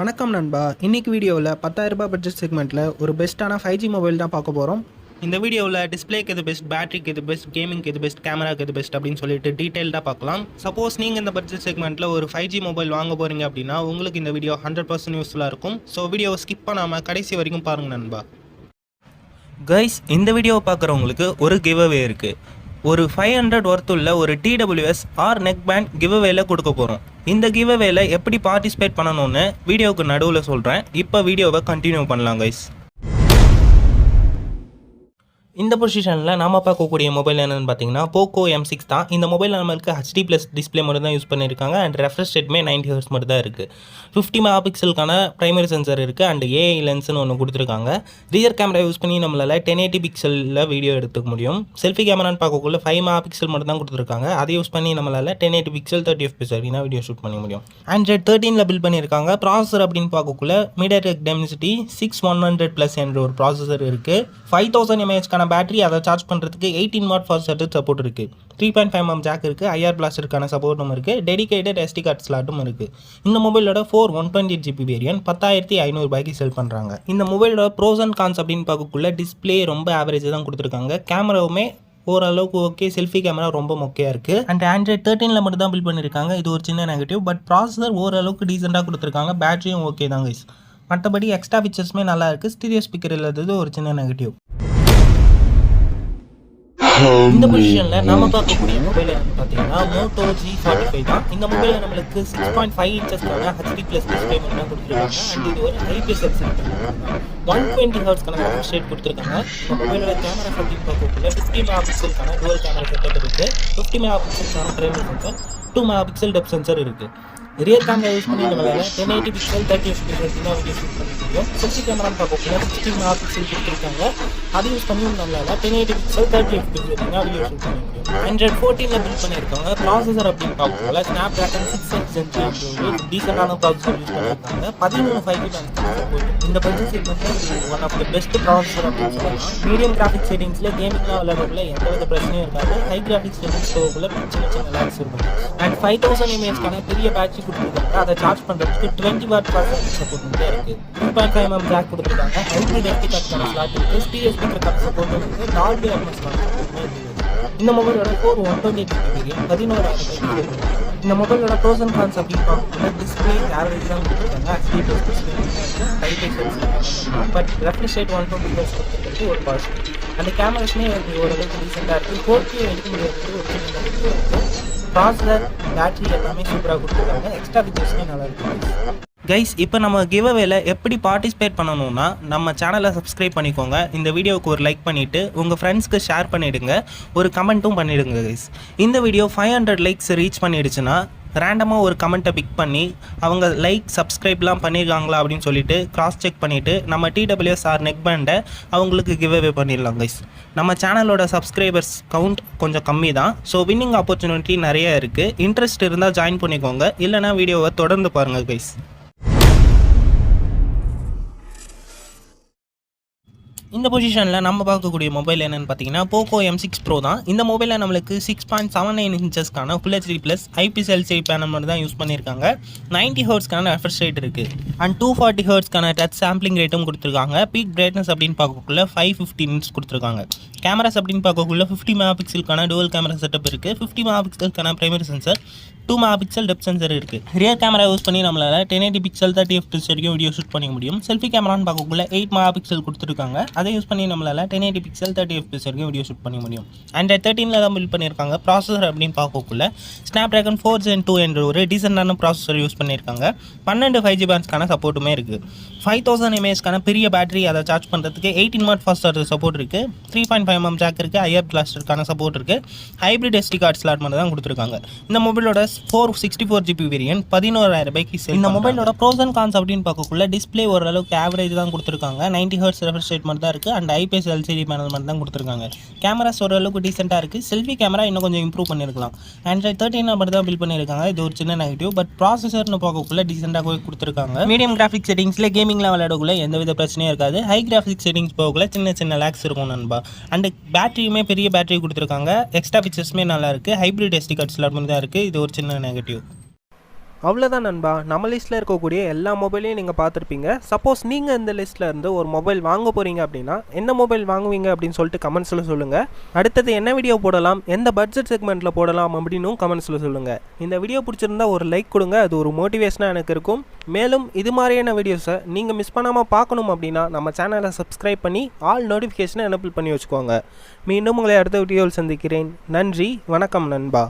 வணக்கம் நண்பா. இன்னைக்கு வீடியோவில் 10,000 ரூபாய் பட்ஜெட் செக்மெண்ட்டில் ஒரு பெஸ்ட்டான 5G மொபைல் தான் பார்க்க போகிறோம். இந்த வீடியோவில் டிஸ்பிளேக்கு எது பெஸ்ட், பேட்டரிக்கு எது பெஸ்ட், கேமிங்க்கு எது பெஸ்ட், கேமராக்கு எது பெஸ்ட் அப்படின்னு சொல்லிட்டு டீட்டெயில்டாக பார்க்கலாம். சப்போஸ் நீங்கள் இந்த பட்ஜெட் செக்மெண்ட்டில் ஒரு 5G மொபைல் வாங்க போகிறீங்க அப்படின்னா உங்களுக்கு இந்த வீடியோ 100% யூஸ்ஃபுல்லாக இருக்கும். ஸோ வீடியோவை ஸ்கிப் பண்ணாமல் கடைசி வரைக்கும் பாருங்கள் நண்பா. கைஸ், இந்த வீடியோவை பார்க்குறவங்களுக்கு ஒரு கிவ்அவே இருக்குது. ஒரு 500 ஒர்த்துள்ள ஒரு TWS ஆர் நெக் பேண்ட் கிவ்அவேல கொடுக்க போகிறோம். இந்த கிவ்அவேல எப்படி பார்ட்டிசிபேட் பண்ணணும்னு வீடியோவுக்கு நடுவில் சொல்கிறேன். இப்போ வீடியோவை கண்டினியூ பண்ணலாம் கைஸ். இந்த பொசிஷனில் நாம் பார்க்கக்கூடிய மொபைல் என்னென்னு பார்த்தீங்கன்னா போக்கோ M6 தான். இந்த மொபைலில் நம்மளுக்கு HD+ டிஸ்பிளே மட்டும் தான் யூஸ் பண்ணியிருக்காங்க. அண்ட் ரெஃப்ரெஷ் ரேட்டுமே 90 Hz மட்டும் தான் இருக்குது. 50 மெகாபிக்சலுக்கான பிரைமரி சென்சர் இருக்குது. அண்ட் AI லென்ஸ்னு ஒன்று கொடுத்துருக்காங்க. ரியர் கேமரா யூஸ் பண்ணி நம்மளால் 1080 பிக்சலில் வீடியோ எடுத்துக்க முடியும். செல்ஃபி கேமரான்னு பார்க்கக்குள்ள 5 மெகாபிக்சல் மட்டும் தான் கொடுத்துருக்காங்க. அதை யூஸ் பண்ணி நம்மளால் 1080 பிக்சல் 30 FPS அப்படின்னா வீடியோ ஷூட் பண்ண முடியும். Android 13 பில்ட் பண்ணியிருக்காங்க. ப்ராசஸர் அப்படின்னு பார்க்கக்குள்ள MediaTek Dimensity 6100+ என்ற ஒரு ப்ராசஸர் இருக்குது. 5000 mAh பேட்டரி, அதை சார்ஜ் பண்ணுறதுக்கு 18 வாட் ஃபாஸ்ட் சார்ஜர் சப்போர்ட் இருக்குது. 3.5mm ஜாக் இருக்குது. IR பிளாஸ்டருக்கான சப்போர்ட்டும் இருக்குது. டெடிகேட்டட் SD கார்டு ஸ்லாட்டும் இருக்குது. இந்த மொபைலோட 128GB வேரியன்ட் 10,500 ரூபாய்க்கு செல் பண்ணுறாங்க. இந்த மொபைலோட ப்ரோஸ் அண்ட் கான்ஸ் அப்படின்னு பார்க்கக்குள்ள டிஸ்பிளே ரொம்ப ஆவரேஜாக தான் கொடுத்துருக்காங்க. கேமராவுமே ஓரளவுக்கு ஓகே, செல்ஃபி கேமரா ரொம்ப மொக்கையாக இருக்குது. அண்ட் Android 13 மட்டும் தான் பில்ட் பண்ணியிருக்காங்க. இது ஒரு சின்ன நெகட்டிவ். பட் ப்ராசஸர் ஓரளவுக்கு டீசெண்டாக கொடுத்துருக்காங்க. பேட்டரியும் ஓகே தான் கைஸ். மற்றபடி எக்ஸ்ட்ரா ஃபீச்சர்ஸுமே நல்லா இருக்குது. ஸ்டீரியோ ஸ்பீக்கர் இல்லாதது ஒரு சின்ன நெகட்டிவ். இந்த பொசிஷனில் நம்ம பார்க்கக்கூடிய மொபைல் பார்த்தீங்கன்னா Moto G45 தான். இந்த மொபைலில் நம்மளுக்கு 6.5 இன்ச்சஸ்க்கான HD+ டிஸ்பிளே மட்டும் தான் கொடுத்துருக்காங்க. அண்ட் இது ஒரு IPS சென்சார் 120 Hzக்கான ரெஃப்ரெஷ் ரேட் கொடுத்துருக்காங்க. இந்த மொபைலோட கேமரா அப்படின்னு பார்க்கக்கூடிய 50 மெகாபிக்சலுக்கான டுவல் கேமரா செட்டப் இருக்குது. 50 மெகாபிக்சலுக்கான primary sensor, 2 megapixel depth sensor இருக்குது. ரியர் கேமரா யூஸ் பண்ணி நம்மளால் 1080 பிக்சல் 30 FPS வீடியோ ஷூட் பண்ண முடியும். செல்ஃபி கேமரான்னு பார்க்கக்கூடிய 60 மெகாபிக்சல் கொடுத்துருக்காங்க. அதை யூஸ் பண்ணி நம்மளால் 1080 பிக்சல் 30 FPS வீடியோ ஷூட் பண்ண முடியும். Android 14 பில்ட் பண்ணியிருக்காங்க. ப்ராசஸர் அப்படின்னு பார்க்கக்குள்ள Snapdragon 6X Gen 3 டீசெண்டான ப்ராசஸர் யூஸ் பண்ணியிருக்காங்க. 13 5G சப்போர்ட். இந்த பட்ஜெட் செக்மெண்ட்டில் one of the best processor அப்படின்னு சொல்லலாம். மீடியம் கிராஃபிக் செட்டிங்ஸில் கேமிங்லாம் விளையாடக்குள்ள எந்த வித பிரச்சனையும் இருக்காது. ஹை கிராஃபிக் செட்டிங்ஸ் போகக்குள்ள சின்ன சின்ன லேக்ஸ் இருக்கும். அண்ட் 5000 mAhக்கான பெரிய பேட்டரி கொடுத்துருக்காங்க. அதை சார்ஜ் பண்ணுறதுக்கு 20 வாட் ஃபாஸ்ட் சப்போர்ட் மட்டும் இருக்குது. 3.5mm ஜாக் கொடுத்துருக்காங்க. ஹைப்ரிட் SD கார்டுக்கான ஸ்லாட் இருக்குது. ஸ்டீரியோ ஸ்பீக்கருக்கான சப்போர்ட் இருக்குது. Dolby Atmos இந்த மொபைலோட 128GB வேரியன்ட் 11,000 ரூபாய்க்கு. இந்த மொபைலோட ப்ரோஸ் அண்ட் கான்ஸ் அப்படின்னு பார்க்கணும்னா டிஸ்பிளே ஆவரேஜ் தான் கொடுத்துருக்காங்க. HD+ display but refresh rate 120 Hz கொடுத்துருக்கு ஒரு பாசிட்டிவ். அந்த கேமராஸ்மே ஓரளவுக்கு டீசெண்டாக இருக்குது. 4K எடுக்க முடியாது ஒரு சின்ன இருக்குது. ப்ராசஸர், பேட்டரி எல்லாமே சூப்பராக கொடுத்துருக்காங்க. எக்ஸ்ட்ரா ஃபீச்சர்ஸ்மே நல்லா இருக்குது. கைஸ், இப்போ நம்ம கிவ்அவேல எப்படி பார்ட்டிசிபேட் பண்ணணும்னா நம்ம சேனலை சப்ஸ்கிரைப் பண்ணிக்கோங்க. இந்த வீடியோவுக்கு ஒரு லைக் பண்ணிவிட்டு உங்கள் ஃப்ரெண்ட்ஸ்க்கு ஷேர் பண்ணிவிடுங்க. ஒரு கமெண்ட்டும் பண்ணிவிடுங்க கைஸ். இந்த வீடியோ 500 லைக்ஸ் ரீச் பண்ணிடுச்சுன்னா ரேண்டமாக ஒரு கமெண்ட்டை பிக் பண்ணி அவங்க லைக் சப்ஸ்கிரைப்லாம் பண்ணியிருக்காங்களா அப்படின்னு சொல்லிட்டு கிராஸ் செக் பண்ணிவிட்டு நம்ம TWS ஆர் நெக் பேண்டை அவங்களுக்கு கிவ்அவே பண்ணிடலாம் கைஸ். நம்ம சேனலோட சப்ஸ்கிரைபர்ஸ் கவுண்ட் கொஞ்சம் கம்மி தான். ஸோ வின்னிங் ஆப்பர்ச்சுனிட்டி நிறைய இருக்குது. இன்ட்ரெஸ்ட் இருந்தால் ஜாயின் பண்ணிக்கோங்க. இல்லைனா வீடியோவை தொடர்ந்து பாருங்கள் கைஸ். இந்த பொசிஷனில் நம்ம பார்க்கக்கூடிய மொபைல் என்னென்னு பார்த்தீங்கன்னா போக்கோ M6 Pro தான். இந்த மொபைலில் நம்மளுக்கு 6.79 இன்ச்சஸ்க்கான Full HD+ IPS LCD panel மட்டும் தான் யூஸ் பண்ணியிருக்காங்க. 90 Hzக்கான ரெஃப்ரெஷ் ரேட் இருக்குது. அண்ட் 240 Hzக்கான டச் சாம்பிளிங் ரேட்டும் கொடுத்துருக்காங்க. பீக் பிரைட்னஸ் அப்படின்னு பார்க்கக்குள்ள 550 nits கொடுத்துருக்காங்க. கேமராஸ் அப்படின்னு பார்க்கக்குள்ள 50 மெகாபிக்சலுக்கான டுவல் கேமரா செட்டப் இருக்குது. 50 மெகாபிக்சலுக்கான primary sensor, 2 megapixel depth sensor இருக்குது. ரியர் கேமரா யூஸ் பண்ணி நம்மளால் 1080 பிக்சல் 30 FPS வரைக்கும் வீடியோ ஷூட் பண்ணிக்க முடியும். செல்ஃபி கேமரான்னு பார்க்கக்குள்ள 8 மெகாபிக்சல் கொடுத்துருக்காங்க. அதை யூஸ் பண்ணி நம்மளால் 1080 பிக்சல் 30 FPS வரைக்கும் வீடியோ ஷூட் பண்ணிக்க முடியும். Android 13 தான் பில்ட் பண்ணியிருக்காங்க. ப்ராசஸர் அப்படின்னு பார்க்கக்குள்ள Snapdragon 4 Gen 2 என்ற ஒரு டீசெண்டான ப்ராசஸர் யூஸ் பண்ணியிருக்காங்க. 12 5G பேண்ட்ஸ்க்கான சப்போர்ட்டுமே இருக்குது. 5000 mAhக்கான பெரிய பேட்டரி, அதை சார்ஜ் பண்ணுறதுக்கு 18 வாட் ஃபாஸ்ட் சார்ஜர் சப்போர்ட் இருக்குது. 3.5mm ஜாக் இருக்குது. IR பிளாஸ்டருக்கான சப்போர்ட் இருக்குது. ஹைப்ரிட் SD கார்டு ஸ்லாட் மட்டும் தான் கொடுத்துருக்காங்க. இந்த மொபைலோட 464GB வேரியன்ட் 11,000 ரூபாய்க்கு சேல். இந்த மொபைலோட ப்ரோஸ் அண்ட் கான்ஸ் அப்படின்னு பார்க்கக்குள்ள டிஸ்பிளே ஓரளவுக்கு ஆவரேஜ் தான் கொடுத்துருக்காங்க. 90 Hz ரெஃப்ரெஷ் ரேட் மட்டும் தான் இருக்குது. அண்ட் IPS LCD பேனல் மட்டும் தான் கொடுத்துருக்காங்க. கேமராஸ் ஓரளவுக்கு டீசெண்டாக இருக்குது. செல்ஃபி கேமரா இன்னும் கொஞ்சம் இம்ப்ரூவ் பண்ணியிருக்கலாம். Android 13 மட்டும் தான் பில்ட் பண்ணியிருக்காங்க. இது ஒரு சின்ன நெகட்டிவ். பட் ப்ராசஸர்னு பார்க்கக்குள்ள டீசெண்டாக கொடுத்துருக்காங்க. மீடியம் கிராஃபிக் செட்டிங்ஸில் கேமிங்லாம் விளையாடக்குள்ள எந்தவித பிரச்சனையும் இருக்காது. ஹை கிராஃபிக் செட்டிங்ஸ் போகக்குள்ள சின்ன சின்ன லேக்ஸ் இருக்கும் நண்பா. அண்ட் பேட்டரியுமே பெரிய பேட்டரி கொடுத்துருக்காங்க. எக்ஸ்ட்ரா ஃபீச்சர்ஸுமே நல்லா இருக்குது. ஹைப்ரிட் SD கார்டு ஸ்லாட் மட்டும் தான் இருக்குது. இது ஒரு சின்ன நெகட்டிவ். அவ்வளோதான் நண்பா, நம்ம லிஸ்ட்டில் இருக்கக்கூடிய எல்லா மொபைலையும் நீங்கள் பார்த்துருப்பீங்க. சப்போஸ் நீங்கள் இந்த லிஸ்ட்டில் இருந்து ஒரு மொபைல் வாங்க போகிறீங்க அப்படின்னா என்ன மொபைல் வாங்குவீங்க அப்படின்னு சொல்லிட்டு கமெண்ட்ஸில் சொல்லுங்கள். அடுத்தது என்ன வீடியோ போடலாம், எந்த பட்ஜெட் செக்மெண்ட்டில் போடலாம் அப்படின்னும் கமெண்ட்ஸில் சொல்லுங்கள். இந்த வீடியோ பிடிச்சிருந்தா ஒரு லைக் கொடுங்க, அது ஒரு மோட்டிவேஷனாக எனக்கு இருக்கும். மேலும் இது மாதிரியான வீடியோஸை நீங்கள் மிஸ் பண்ணாமல் பார்க்கணும் அப்படின்னா நம்ம சேனலை சப்ஸ்கிரைப் பண்ணி ஆல் நோட்டிஃபிகேஷனை எனபிள் பண்ணி வச்சுக்கோங்க. மீண்டும் உங்களை அடுத்த வீடியோவில் சந்திக்கிறேன். நன்றி, வணக்கம் நண்பா.